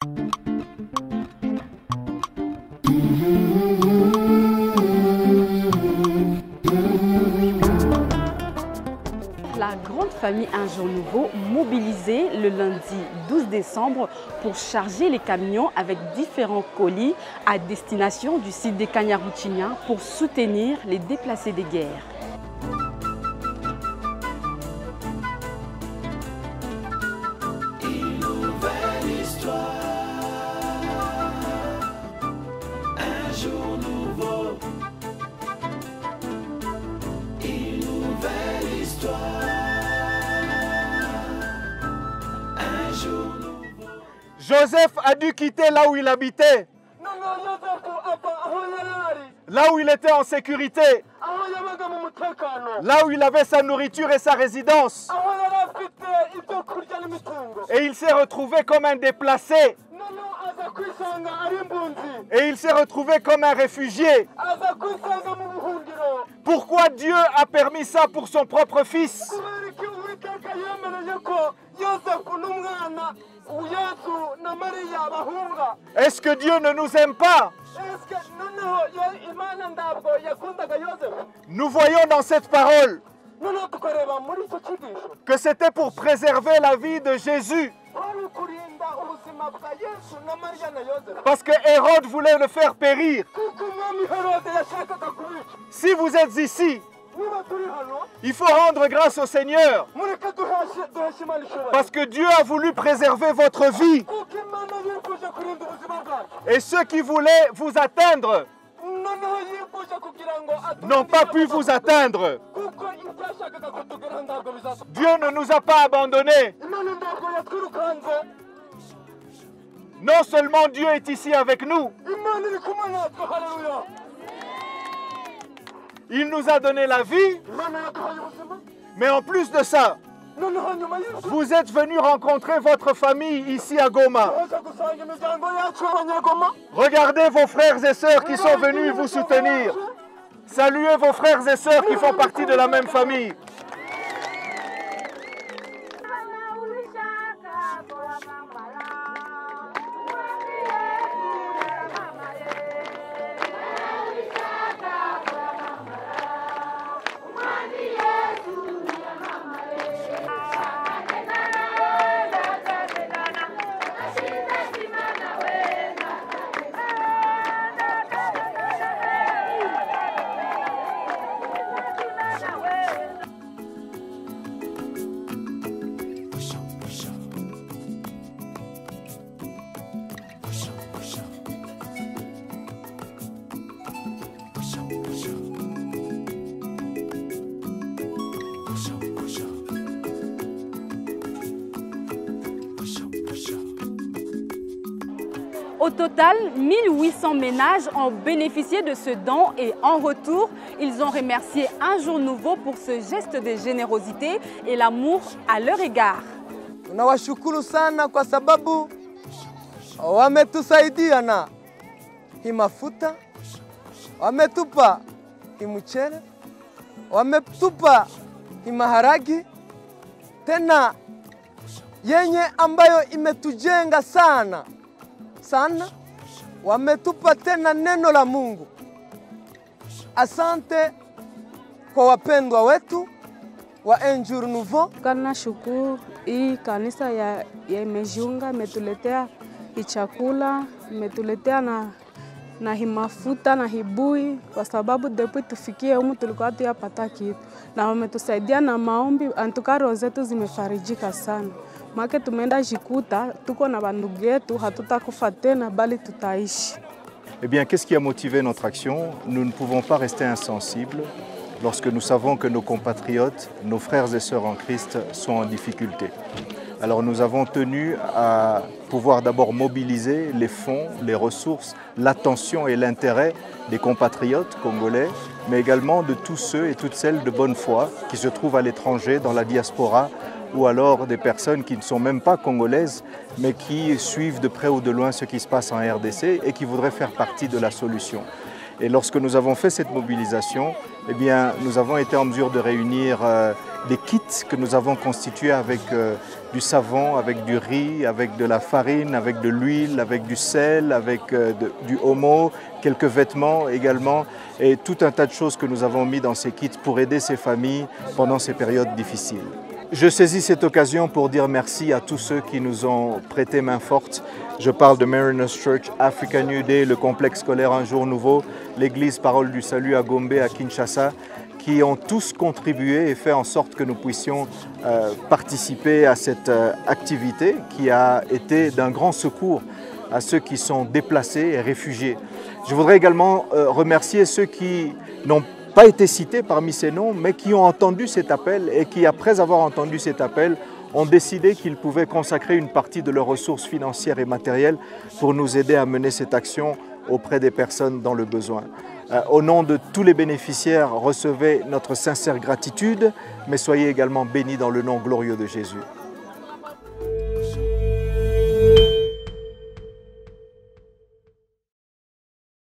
La grande famille Un Jour Nouveau mobilisée le lundi 12 décembre pour charger les camions avec différents colis à destination du site des Kanyaruchinya pour soutenir les déplacés des guerres. Joseph a dû quitter là où il habitait, là où il était en sécurité, là où il avait sa nourriture et sa résidence. Et il s'est retrouvé comme un déplacé. Et il s'est retrouvé comme un réfugié. Pourquoi Dieu a permis ça pour son propre fils? Est-ce que Dieu ne nous aime pas? Nous voyons dans cette parole que c'était pour préserver la vie de Jésus. Parce que Hérode voulait le faire périr. Si vous êtes ici, il faut rendre grâce au Seigneur. Parce que Dieu a voulu préserver votre vie. Et ceux qui voulaient vous atteindre n'ont pas pu vous atteindre. Dieu ne nous a pas abandonnés. Non seulement Dieu est ici avec nous, il nous a donné la vie, mais en plus de ça, vous êtes venus rencontrer votre famille ici à Goma. Regardez vos frères et sœurs qui sont venus vous soutenir. Saluez vos frères et sœurs qui font partie de la même famille. Au total, 1800 ménages ont bénéficié de ce don et en retour, ils ont remercié Un Jour Nouveau pour ce geste de générosité et l'amour à leur égard. Tunawashukuru sana kwa sababu wametusaidia na hii mafuta, wametupa hii mchele, wametupa hii maharagi, tena yenye ambayo imetujenga sana. Wametupa tena neno la Mungu. Asante kwa wapendwa wetu wa Un Jour Nouveau. Kana shukuru hii kanisa ya imejiunga, imetuletea chakula, imetuletea na hii mafuta na hibui, kwa sababu depuis tufikie humu tulikuwa tuyapata kitu, na wametusaidia na maombi. Antuka roho zetu zimefarijika sana. Make tumeenda jikuta, tuko na bandugu yetu, hatutakufa tena bali tutaishi. Eh bien, qu'est-ce qui a motivé notre action? Nous ne pouvons pas rester insensibles lorsque nous savons que nos compatriotes, nos frères et sœurs en Christ sont en difficulté. Alors nous avons tenu à pouvoir d'abord mobiliser les fonds, les ressources, l'attention et l'intérêt des compatriotes congolais, mais également de tous ceux et toutes celles de bonne foi qui se trouvent à l'étranger, dans la diaspora, ou alors des personnes qui ne sont même pas congolaises, mais qui suivent de près ou de loin ce qui se passe en RDC et qui voudraient faire partie de la solution. Et lorsque nous avons fait cette mobilisation, eh bien, nous avons été en mesure de réunir des kits que nous avons constitués avec du savon, avec du riz, avec de la farine, avec de l'huile, avec du sel, avec du homo, quelques vêtements également et tout un tas de choses que nous avons mis dans ces kits pour aider ces familles pendant ces périodes difficiles. Je saisis cette occasion pour dire merci à tous ceux qui nous ont prêté main forte. Je parle de Mariners Church, Africa New Day, le complexe scolaire Un Jour Nouveau, l'église Parole du Salut à Gombe, à Kinshasa, qui ont tous contribué et fait en sorte que nous puissions participer à cette activité qui a été d'un grand secours à ceux qui sont déplacés et réfugiés. Je voudrais également remercier ceux qui n'ont pas été cités parmi ces noms, mais qui ont entendu cet appel et qui, après avoir entendu cet appel, ont décidé qu'ils pouvaient consacrer une partie de leurs ressources financières et matérielles pour nous aider à mener cette action auprès des personnes dans le besoin. Au nom de tous les bénéficiaires, recevez notre sincère gratitude, mais soyez également bénis dans le nom glorieux de Jésus.